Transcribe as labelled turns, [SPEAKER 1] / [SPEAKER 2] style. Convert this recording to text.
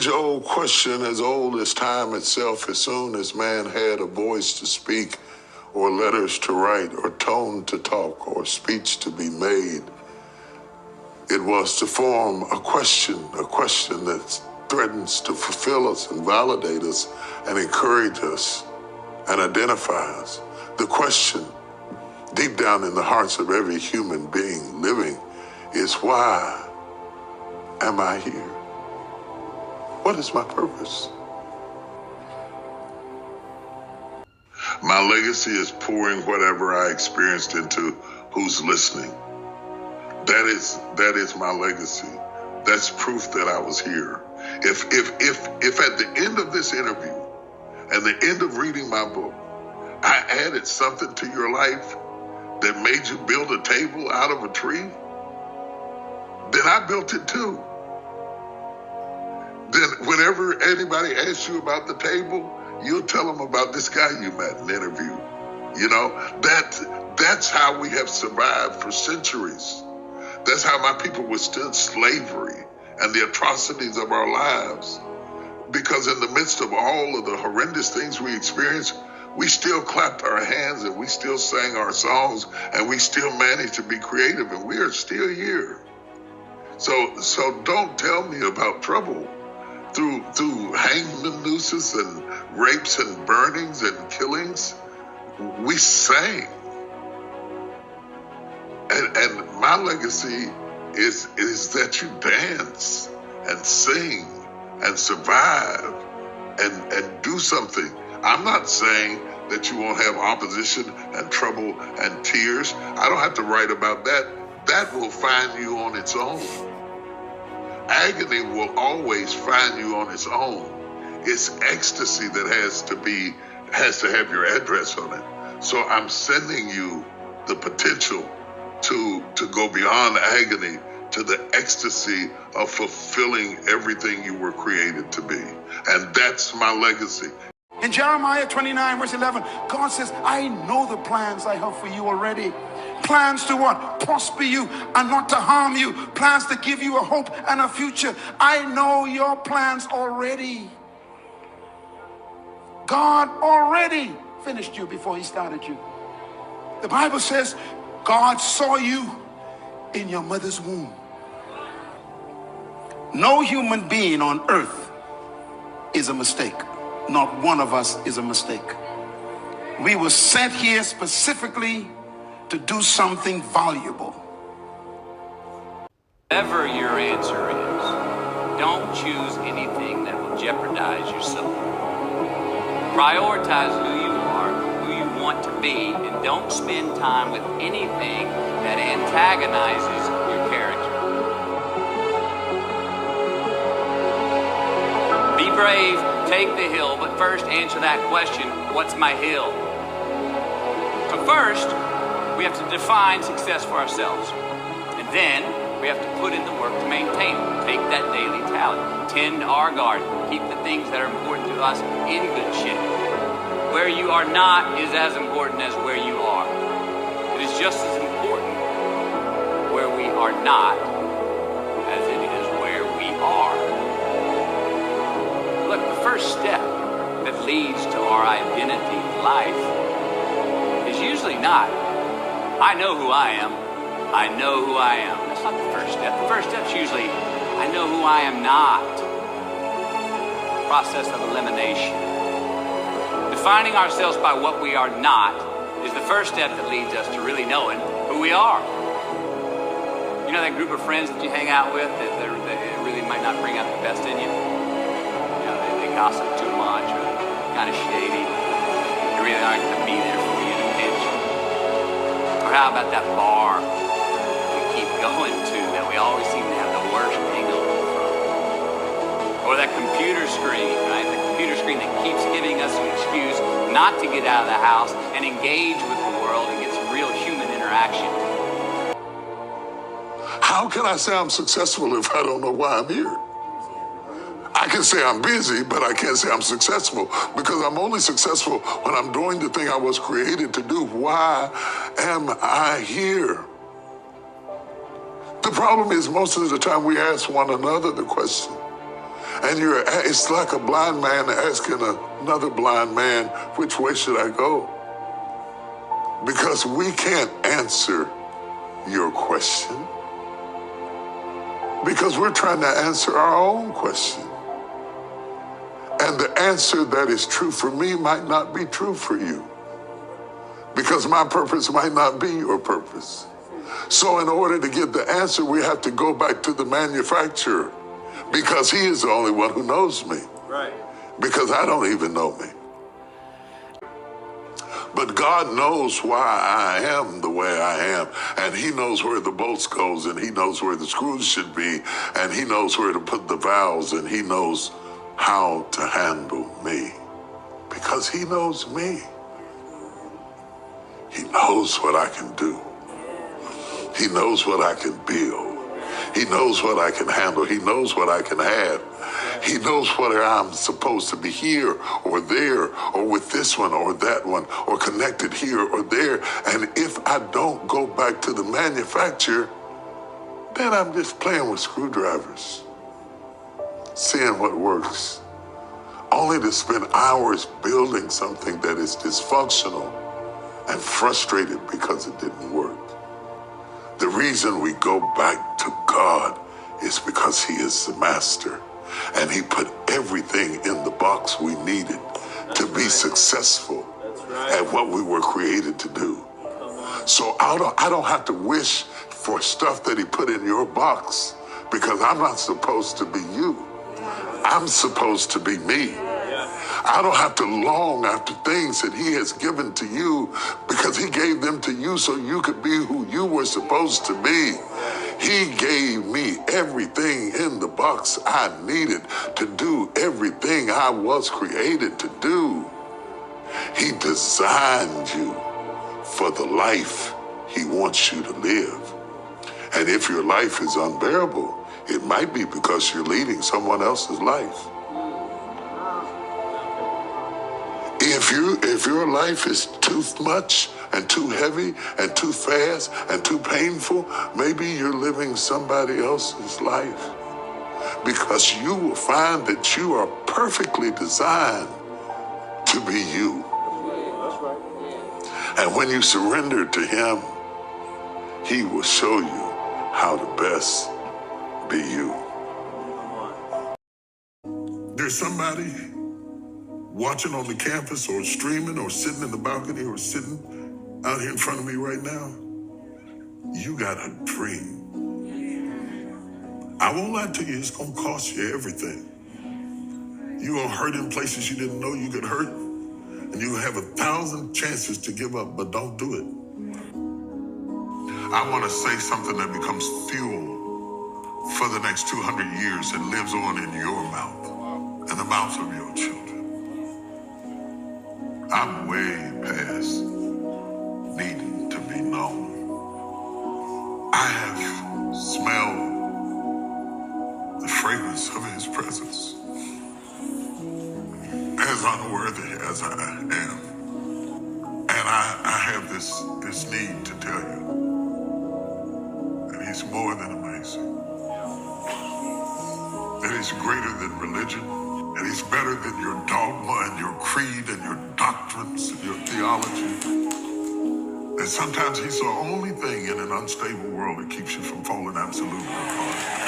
[SPEAKER 1] age-old question, as old as time itself. As soon as man had a voice to speak, or letters to write, or tone to talk, or speech to be made, it was to form a question that threatens to fulfill us and validate us and encourage us and identify us. The question deep down in the hearts of every human being living is, why am I here? What is my purpose? My legacy is pouring whatever I experienced into who's listening. That is my legacy. That's proof that I was here. If at the end of this interview and the end of reading my book, I added something to your life that made you build a table out of a tree, then I built it too. Then whenever anybody asks you about the table, you'll tell them about this guy you met in the interview. You know, that's how we have survived for centuries. That's how my people withstood slavery and the atrocities of our lives. Because in the midst of all of the horrendous things we experienced, we still clapped our hands and we still sang our songs and we still managed to be creative, and we are still here. So don't tell me about trouble through hangman nooses and rapes and burnings and killings. We sang. And my legacy is that you dance and sing and survive and do something. I'm not saying that you won't have opposition and trouble and tears. I don't have to write about that. That will find you on its own. Agony will always find you on its own. It's ecstasy that has to have your address on it. So I'm sending you the potential to go beyond agony to the ecstasy of fulfilling everything you were created to be. And that's my legacy.
[SPEAKER 2] In Jeremiah 29, verse 11, God says, I know the plans I have for you already. Plans to what? Prosper you and not to harm you. Plans to give you a hope and a future. I know your plans already. God already finished you before he started you. The Bible says, God saw you in your mother's womb. No human being on earth is a mistake. Not one of us is a mistake. We were sent here specifically to do something valuable.
[SPEAKER 3] Whatever your answer is, don't choose anything that will jeopardize yourself. Prioritize who you are, who you want to be, and don't spend time with anything that antagonizes your character. Be brave, take the hill, but first answer that question, what's my hill? So first, we have to define success for ourselves. And then we have to put in the work to maintain it. Take that daily tally. Tend our garden. Keep the things that are important to us in good shape. Where you are not is as important as where you are. It is just as important where we are not as it is where we are. Look, the first step that leads to our identity in life is usually not, I know who I am. I know who I am. That's not the first step. The first step's usually, I know who I am not. Process of elimination. Defining ourselves by what we are not is the first step that leads us to really knowing who we are. You know that group of friends that you hang out with that really might not bring out the best in you? You know, they gossip too much or kind of shady. They really aren't going to be there for you in a pinch. Or how about that bar we keep going to that we always seem to have the worst hangover from? Or that computer screen, right? The computer screen that keeps giving us an excuse not to get out of the house and engage with the world and get some real human interaction.
[SPEAKER 1] How can I say I'm successful if I don't know why I'm here? I can say I'm busy, but I can't say I'm successful, because I'm only successful when I'm doing the thing I was created to do. Why am I here? The problem is most of the time we ask one another the question, And it's like a blind man asking another blind man, which way should I go? Because we can't answer your question because we're trying to answer our own question. And the answer that is true for me might not be true for you because my purpose might not be your purpose. So in order to get the answer, we have to go back to the manufacturer because he is the only one who knows me.
[SPEAKER 4] Right. Because
[SPEAKER 1] I don't even know me. But God knows why I am the way I am. And he knows where the bolts goes, and he knows where the screws should be, and he knows where to put the valves, and he knows how to handle me. Because he knows me. He knows what I can do. He knows what I can build. He knows what I can handle. He knows what I can have. He knows whether I'm supposed to be here or there or with this one or that one or connected here or there. And if I don't go back to the manufacturer, then I'm just playing with screwdrivers, seeing what works, only to spend hours building something that is dysfunctional and frustrated because it didn't work. The reason we go back to God is because he is the master. And he put everything in the box we needed to be successful at what we were created to do. So I don't have to wish for stuff that he put in your box because I'm not supposed to be you. I'm supposed to be me. I don't have to long after things that he has given to you because he gave them to you so you could be who you were supposed to be. He gave me everything in the box I needed to do everything I was created to do. He designed you for the life he wants you to live. And if your life is unbearable, it might be because you're leading someone else's life. If your life is too much and too heavy and too fast and too painful, maybe you're living somebody else's life. Because you will find that you are perfectly designed to be you. And when you surrender to him, he will show you how to best be you. There's somebody watching on the campus or streaming or sitting in the balcony or sitting out here in front of me right now. You got a dream. I won't lie to you, it's gonna cost you everything. You're gonna hurt in places you didn't know you could hurt, and you have 1,000 chances to give up, but don't do it. I wanna say something that becomes fuel for the next 200 years and lives on in your mouth and the mouths of your children. I'm way past needing to be known. I have smelled the fragrance of his presence. As unworthy as I am. And I have this need to tell you that he's more than amazing. That he's greater than religion. And he's better than your dogma and your creed and your doctrines and your theology. And sometimes he's the only thing in an unstable world that keeps you from falling absolutely apart.